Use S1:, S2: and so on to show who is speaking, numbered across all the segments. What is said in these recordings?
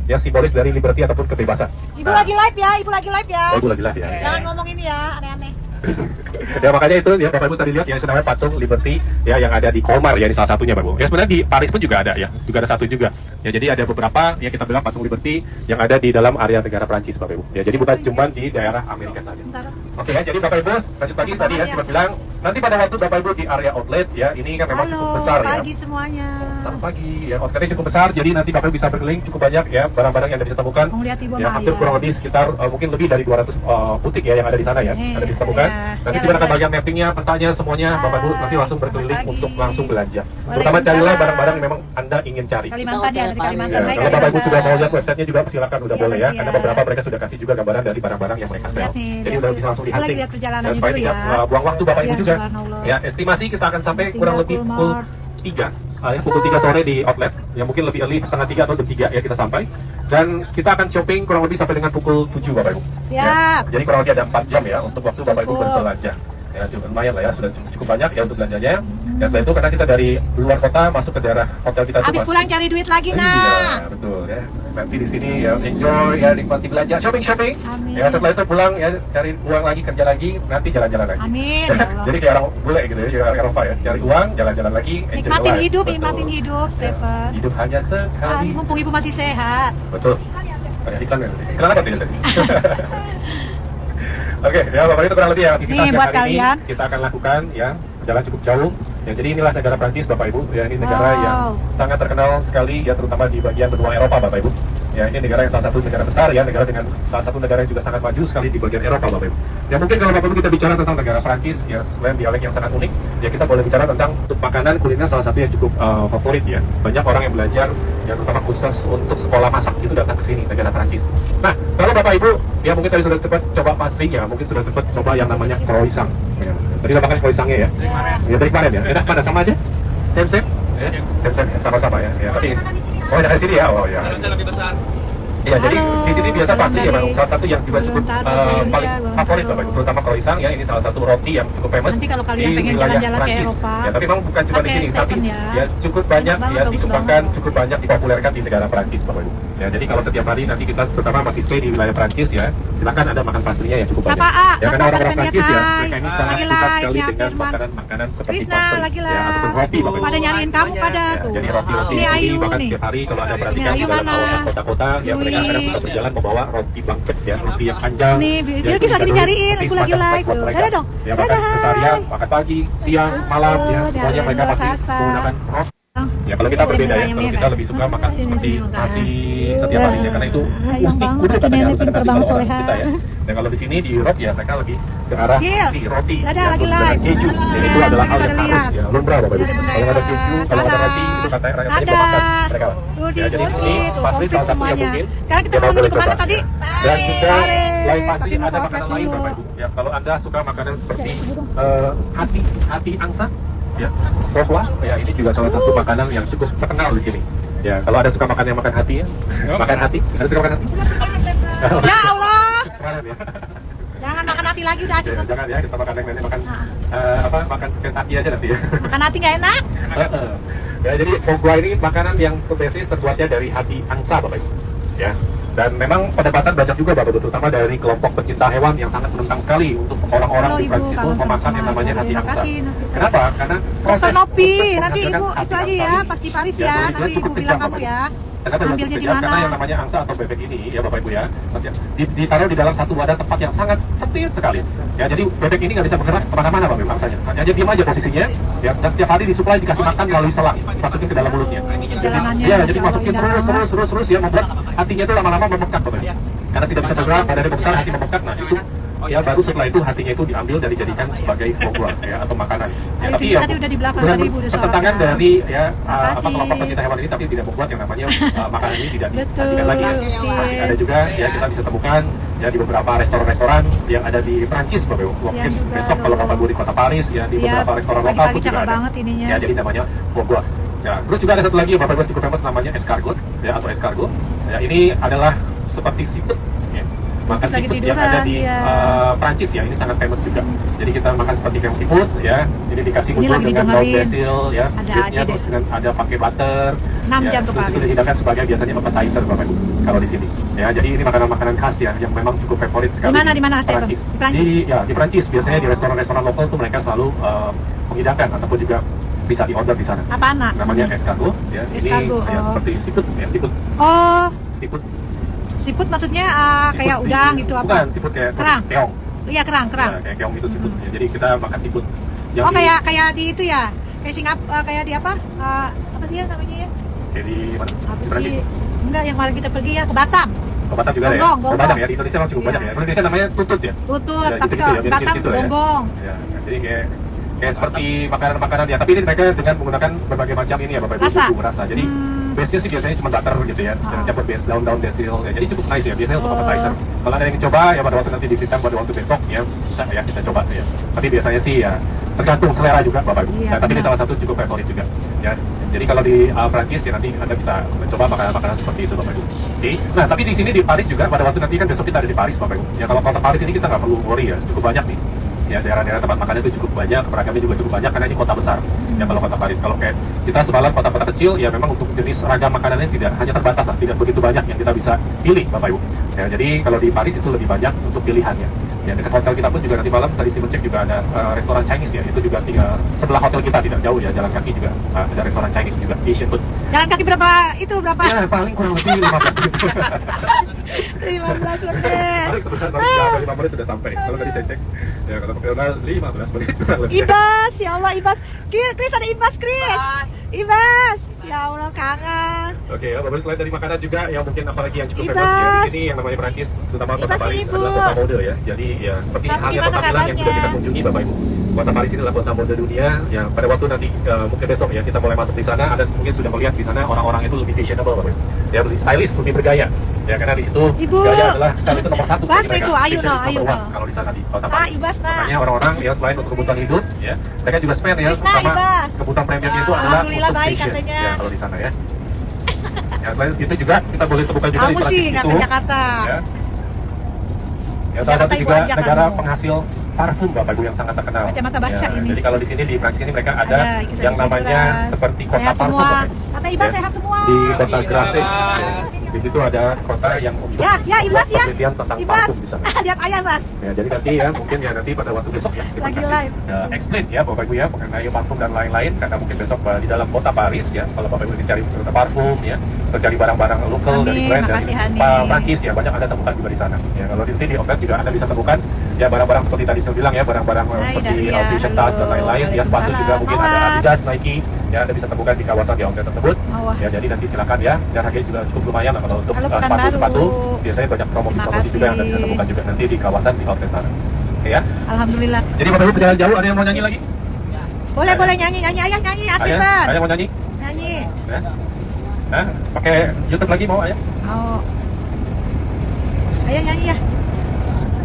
S1: ya simbolis dari liberty ataupun kebebasan.
S2: Ibu lagi live ya, ibu lagi live ya.
S1: Oh, ibu lagi live ya.
S2: Jangan ngomong ini ya, aneh-aneh.
S1: Ya makanya itu ya Bapak Ibu tadi lihat ya itu namanya patung Liberty ya yang ada di Colmar ya, ini salah satunya Bapak Ibu. Ya sebenarnya di Paris pun juga ada ya, juga ada satu juga. Ya jadi ada beberapa ya kita bilang patung Liberty yang ada di dalam area negara Prancis Bapak Ibu. Ya jadi bukan cuma di daerah Amerika saja. Oke ya, jadi Bapak Ibu lanjut lagi tadi ya sempat bilang nanti pada waktu Bapak Ibu di area outlet ya, ini kan memang cukup besar ya.
S2: Pagi semuanya.
S1: Selamat pagi ya, outletnya cukup besar jadi nanti Bapak Ibu bisa berkeliling cukup banyak ya barang-barang yang Anda bisa temukan. Ya hampir kurang lebih sekitar mungkin lebih dari 200 butik ya yang ada di sana ya, Anda bisa temukan. Nanti sebenarnya bagian mappingnya, petanya, semuanya Bapak Ibu nanti langsung berkeliling untuk langsung belanja. Terutama carilah barang-barang yang memang Anda ingin cari.
S2: Kalimantan ya, dari Kalimantan.
S1: Ya, kalau Bapak Ibu sudah mau lihat websitenya juga silakan udah boleh ya, karena beberapa mereka sudah kasih juga gambaran dari barang-barang yang mereka sell. Jadi udah bisa langsung di hunting. Dan supaya tidak buang waktu Bapak Ibu juga. Ya, estimasi kita akan sampai kurang lebih pukul 3. Ya, pukul 3 sore di outlet, yang mungkin lebih early, setengah 3 atau jam 3 ya kita sampai. Dan kita akan shopping kurang lebih sampai dengan pukul 7 Bapak Ibu.
S2: Siap.
S1: Ya, jadi kurang lebih ada 4 jam ya untuk waktu Bapak Ibu berbelanja. Ya cukup lumayan lah ya, sudah cukup banyak ya untuk belanjanya. Dan setelah itu karena kita dari luar kota masuk ke daerah hotel kita
S2: habis pulang cari duit lagi nah.
S1: Iya, betul ya. Nanti di sini ya enjoy ya, nikmati belanja, shopping. Ya setelah itu pulang ya cari uang lagi, kerja lagi, nanti jalan-jalan lagi.
S2: Amin.
S1: Jadi kayak orang bule gitu ya, kayak Eropa ya. Cari uang, jalan-jalan lagi,
S2: nikmatin hidup, nikmatin hidup, Stephen.
S1: Hidup hanya sekali.
S2: Mumpung ibu masih sehat.
S1: Betul. Kayak iklan ya. Iklan apa tuh tadi? Oke, ya Bapak itu kurang lebih ya aktivitas yang hari ini kita akan lakukan ya, jalan cukup jauh. Ya, jadi inilah negara Prancis Bapak Ibu. Ya, ini negara yang sangat terkenal sekali ya, terutama di bagian benua Eropa Bapak Ibu. Ya, ini negara yang salah satu negara besar ya, negara dengan salah satu negara yang juga sangat maju sekali di bagian Eropa Bapak Ibu. Ya mungkin kalau Bapak Ibu kita bicara tentang negara Prancis ya, selain dialek yang sangat unik, ya kita boleh bicara tentang untuk makanan kuliner salah satu yang cukup favorit ya. Banyak orang yang belajar ya, terutama khusus untuk sekolah masak itu datang ke sini negara Prancis. Nah, kalau Bapak Ibu ya mungkin tadi sudah cepat coba pastry ya, mungkin sudah cepat coba yang namanya croissant. Ya. Tadi kita makan croissantnya ya. Ya dari kemarin ya. Enak mana sama aja? Same ya. Same ya, sama-sama ya. Ya, tapi oh dari sini ya. Oh ya.
S3: Lebih besar.
S1: Iya, jadi di sini biasa pasti ya, memang salah satu yang juga cukup paling favorit Bapak Ibu, terutama croissant ya, ini salah satu roti yang cukup famous
S2: nanti kalau kalian
S1: di
S2: pengen
S1: wilayah
S2: jalan-jalan ke
S1: Prancis.
S2: Eropa,
S1: Ya, tapi memang bukan cuma di sini, tapi ya cukup banyak ya dikembangkan, cukup banyak dipopulerkan di negara Prancis Bapak Ibu. Ya, jadi kalau setiap hari nanti kita terutama masih stay di wilayah Prancis ya, silakan ada makan pastrinya yang cukup banyak. Ya, karena orang-orang Prancis ya, mereka ini sangat suka sekali dengan makanan-makanan seperti pastry ya, ataupun roti Bapak Ibu.
S2: Pada nyariin kamu pada tuh.
S1: Jadi roti-roti ini bahkan setiap hari kalau ada perhatikan di dalam kota-kota ya, mereka kadang suka berjalan membawa roti bangket ya, roti yang panjang.
S2: Nih, Bilkis lagi dicariin, aku lagi live tuh. Dadah dong.
S1: Ya makan keseharian, makan pagi, siang, malam ya, semuanya mereka pasti menggunakan roti. Ya kalau kita berbeda ya, kalau kita lebih suka makan seperti nasi setiap harinya karena itu mesti kudu katanya harus ada nasi kalau orang kita ya. Dan kalau di sini di Europe ya mereka lebih ke arah roti ya, terus dengan keju. Jadi itu adalah hal yang harus ya, lumrah Bapak Ibu. Kalau ada keju, kalau ada roti itu katanya rakyatnya mau makan mereka. Ya jadi ini pasti salah satu yang mungkin
S2: kita mau menuju kemana tadi?
S1: Dan juga selain pasti ada makanan lain Bapak Ibu. Ya kalau Anda suka makanan seperti hati angsa ya, pohwa ya, ini juga salah satu makanan yang cukup terkenal di sini. Ya, kalau ada suka makan yang makan hati ya, makan hati, ada suka makan hati?
S2: Ya Allah,
S1: ya.
S2: Jangan makan hati lagi udah cukup.
S1: Jangan ya, kita makan yang lainnya makan makan hati aja nanti ya.
S2: Makan hati nggak enak?
S1: Ya, jadi pohwa ini makanan yang basis terbuatnya dari hati angsa Bapak Ibu. Ya. Dan memang perdebatan banyak juga Bapak Ibu, terutama dari kelompok pecinta hewan yang sangat menentang sekali untuk orang-orang di Prancis itu memakan yang namanya hati angsa. Kenapa? Karena proses
S2: Nopi, nanti Ibu itu aja ya, pas di Paris ya, nanti Ibu bilang kamu ya. Ambilnya di mana?
S1: Karena yang namanya angsa atau bebek ini ya Bapak Ibu ya, ditaruh di dalam satu wadah tempat yang sangat sempit sekali. Ya jadi bebek ini nggak bisa bergerak kemana-mana Bapak Ibu angsanya. Hanya diam aja posisinya. Ya, dan setiap hari disuplai dikasih makan melalui selang, dimasukin ke dalam mulutnya. Jadi masukin terus ya, membuat hatinya itu lama-lama membengkak Bapak Ibu. Karena tidak bisa bergerak, badannya besar, hati membengkak. Nah itu ya baru setelah itu hatinya itu diambil dan dijadikan sebagai pohwa ya atau makanan. Ya, tapi ya pertentangan dari ya kelompok pecinta hewan ini tapi tidak membuat yang namanya makanan ini tidak disajikan lagi. Masih ada juga ya kita bisa temukan ya di beberapa restoran-restoran yang ada di Prancis Bapak Ibu. Mungkin besok kalau Bapak Ibu di kota Paris ya di beberapa restoran lokal pun juga ada. Ya jadi namanya pohwa. Ya, terus juga ada satu lagi Bapak Ibu cukup famous namanya escargot ya atau escargot. Ya ini adalah seperti seafood ya. makan
S2: lagi
S1: seafood yang
S2: tiduran,
S1: ada di
S2: iya.
S1: Prancis ya, ini sangat famous juga. Jadi kita makan seperti kayak seafood ya, ini dikasih
S2: Ini
S1: bubur
S2: lagi
S1: dengan daun
S2: didengerin.
S1: basil ya,
S2: Ada
S1: beefnya
S2: aja
S1: terus
S2: deh.
S1: dengan ada pakai butter.
S2: 6
S1: ya,
S2: jam ke
S1: terus itu
S2: Paris.
S1: dihidangkan sebagai biasanya appetizer Bapak Ibu kalau di sini. Ya, jadi ini makanan-makanan khas ya yang memang cukup favorit sekali.
S2: Di mana, Stefan?
S1: Prancis.
S2: Di Prancis?
S1: Di Prancis biasanya di
S2: Oh.
S1: restoran-restoran lokal tuh mereka selalu menghidangkan ataupun juga bisa di order di sana.
S2: Apa anak?
S1: Namanya escargot ya.
S2: Escargot,
S1: Ini ya,
S2: oh.
S1: seperti seafood ya, seafood
S2: Oh,
S1: seafood
S2: siput maksudnya
S1: Seafood
S2: kayak
S1: di-
S2: udang gitu apa?
S1: Bukan, seafood kayak
S2: Kerang.
S1: keong.
S2: Iya, kerang.
S1: Ya, kayak keong itu seafood. Ya, jadi kita makan seafood. Yang
S2: Oh,
S1: di-
S2: kayak di itu ya. Kayak Singapura, kayak di apa? Apa dia namanya ya?
S1: kayak di mana?
S2: Apa
S1: Di Prancis.
S2: sih? Enggak, yang kemarin kita pergi ya ke Batam.
S1: Ke Batam juga ada ya?
S2: Gonggong,
S1: Oh, banyak ya. Di Indonesia memang cukup
S2: Iya.
S1: banyak ya. Kalau di Indonesia namanya tutut ya.
S2: Tutut,
S1: Ya,
S2: tapi
S1: gitu-gitu
S2: ke
S1: ya, mirip-mirip
S2: Batam
S1: gitu ya.
S2: gonggong.
S1: Ya, jadi kayak seperti makanan-makanan ya. Tapi ini mereka dengan menggunakan berbagai macam ini ya Bapak Ibu,
S2: Rasa.
S1: bumbu rasa. Jadi base-nya sih biasanya cuma butter gitu ya.
S2: Ah.
S1: Dan campur base daun-daun basil ya. Jadi cukup nice ya. Biasanya untuk
S2: Oh.
S1: appetizer. Kalau ada yang coba ya pada waktu nanti diceritakan pada waktu besok ya bisa ya kita coba ya. Tapi biasanya sih ya tergantung selera juga Bapak Ibu.
S2: Iya,
S1: Nah, tapi ini
S2: benar.
S1: salah satu cukup favorit juga ya. Jadi kalau di Prancis ya nanti Anda bisa mencoba makanan-makanan seperti itu Bapak Ibu. Oke. Nah, tapi di sini di Paris juga pada waktu nanti kan besok kita ada di Paris Bapak Ibu. Ya kalau kota Paris ini kita nggak perlu worry ya, cukup banyak nih. Ya daerah-daerah tempat makan itu cukup banyak, beragamnya juga cukup banyak karena ini kota besar. Ya kalau kota Paris, kalau kayak kita sebalan kota-kota kecil, ya memang untuk jenis ragam makanannya tidak hanya terbatas lah, tidak begitu banyak yang kita bisa pilih Bapak Ibu. Ya, jadi kalau di Paris itu lebih banyak untuk pilihannya. Ya dekat hotel kita pun juga nanti malam tadi Simon cek juga ada restoran Chinese ya, itu juga tinggal sebelah hotel kita tidak jauh ya, jalan kaki juga ada restoran Chinese juga, Asian food.
S2: Jalan kaki berapa? Itu berapa?
S1: Ya paling kurang lebih 15 menit.
S2: 15 menit.
S1: Paling sebentar paling nggak ada 5 menit sudah sampai. Kalau tadi saya cek, ya kalau ke Perna 15 menit kurang lebih.
S2: Ibas, ya Allah Ibas. Chris ada Ibas, Chris. Ibas. Ya Allah kangen.
S1: Oke, ya, Bapak selain dari makanan juga yang mungkin apalagi yang cukup
S2: Ibas.
S1: famous ya di sini yang namanya Prancis, terutama kota
S2: Ibas,
S1: Paris
S2: Ibu.
S1: adalah kota mode ya. Jadi ya seperti
S2: Tapi
S1: halnya
S2: gimana
S1: kota Milan yang sudah kita
S2: kabarnya?
S1: kunjungi Bapak Ibu. Kota Paris ini adalah kota mode dunia yang pada waktu nanti mungkin besok ya kita mulai masuk di sana, Anda mungkin sudah melihat di sana orang-orang itu lebih fashionable Bapak Ibu. Ya lebih stylish, lebih bergaya. Ya karena di situ
S2: Ibu.
S1: gaya adalah style itu nomor satu.
S2: Bas
S1: bagi mereka.
S2: itu, ayo
S1: Fashion
S2: no,
S1: is
S2: ayo
S1: number one
S2: no.
S1: kalau di sana di kota
S2: Ah,
S1: Paris.
S2: Ibas nah.
S1: Makanya orang-orang ya selain untuk kebutuhan hidup ya, mereka juga spend ya
S2: Ibas, nah,
S1: sama
S2: Ibas.
S1: kebutuhan premiumnya itu adalah
S2: Alhamdulillah
S1: untuk
S2: baik
S1: fashion.
S2: katanya.
S1: Ya kalau di sana ya. Ya selain itu juga kita boleh temukan juga
S2: Kamu
S1: di Prancis
S2: sih
S1: itu.
S2: nggak ke Jakarta.
S1: Ya. Ya, salah
S2: Jakarta
S1: satu
S2: Ibu
S1: juga
S2: ajak
S1: negara
S2: kamu.
S1: penghasil parfum Bapak Ibu yang sangat terkenal.
S2: Kacamata baca
S1: Ya,
S2: ini.
S1: Jadi kalau di sini di Prancis ini mereka ada
S2: ikut
S1: yang namanya
S2: liburan.
S1: seperti kota
S2: Sehat
S1: parfum
S2: semua.
S1: Bapak Ibu.
S2: Kata Ibas
S1: Ya.
S2: sehat semua.
S1: Di kota Grasse. Di situ ada kota yang untuk
S2: Ya, Ibas ya.
S1: penelitian tentang
S2: Ibas.
S1: parfum di sana.
S2: Lihat ayah, Mas.
S1: Ya, jadi nanti ya mungkin ya nanti pada waktu besok ya kita
S2: Lagi
S1: kasih,
S2: live.
S1: explain ya Bapak Ibu ya mengenai parfum dan lain-lain karena mungkin besok di dalam kota Paris ya kalau Bapak Ibu mencari parfum ya atau cari barang-barang lokal dari
S2: Amin,
S1: brand dari
S2: makasih, Hani.
S1: Prancis ya banyak Anda temukan juga di sana ya kalau nanti di outlet juga Anda bisa temukan ya barang-barang seperti tadi saya bilang ya barang-barang
S2: Hai,
S1: seperti
S2: Dahlia.
S1: fashion tas dan
S2: Halo.
S1: lain-lain ya sepatu juga mungkin ada
S2: Mawar.
S1: Adidas, Nike ya Anda bisa temukan di kawasan di outlet tersebut
S2: Mawar.
S1: ya jadi nanti silakan ya dan harganya juga cukup lumayan lah kalau untuk
S2: Halo, Pekanbaru.
S1: sepatu-sepatu biasanya banyak promosi-promosi juga yang Anda bisa
S2: Makasih.
S1: temukan juga nanti di kawasan di outlet sana. Oke ya.
S2: Alhamdulillah.
S1: Jadi Bapak Ibu perjalanan jauh ada yang mau nyanyi lagi?
S2: Boleh, boleh nyanyi, nyanyi ayah nyanyi, asli
S1: Ayah,
S2: banget.
S1: ayah mau nyanyi?
S2: Nyanyi.
S1: Ya? Hah? Pakai YouTube lagi mau ayah?
S2: Oh. Ayah nyanyi ya.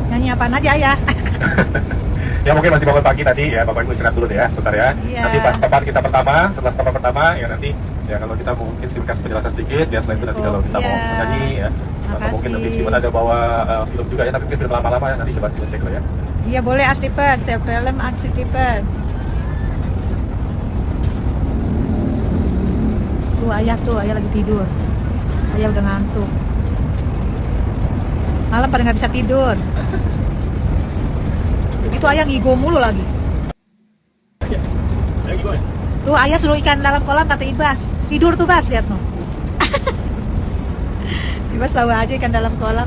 S2: Nyanyi apa aja ayah?
S1: Ya mungkin masih bangun pagi tadi ya Bapak Ibu istirahat dulu deh ya sebentar ya.
S2: Iya.
S1: Nanti pas papan kita pertama, setelah papan pertama ya nanti ya kalau kita mungkin kasih penjelasan sedikit ya selain itu nanti kalau kita mau
S2: Iya.
S1: menyanyi ya atau
S2: Makasih.
S1: mungkin nanti Steven ada bawa film juga ya tapi mungkin film lama-lama ya nanti coba Steven cek lah ya.
S2: Iya boleh Astipen, setiap film Astipen. Tuh ayah lagi tidur. Ayah udah ngantuk. Malam pada nggak bisa tidur. Begitu ayah ngigo mulu lagi. Tuh ayah suruh ikan dalam kolam kata Ibas. Tidur tuh Bas, lihat no. Ibas tahu aja ikan dalam kolam.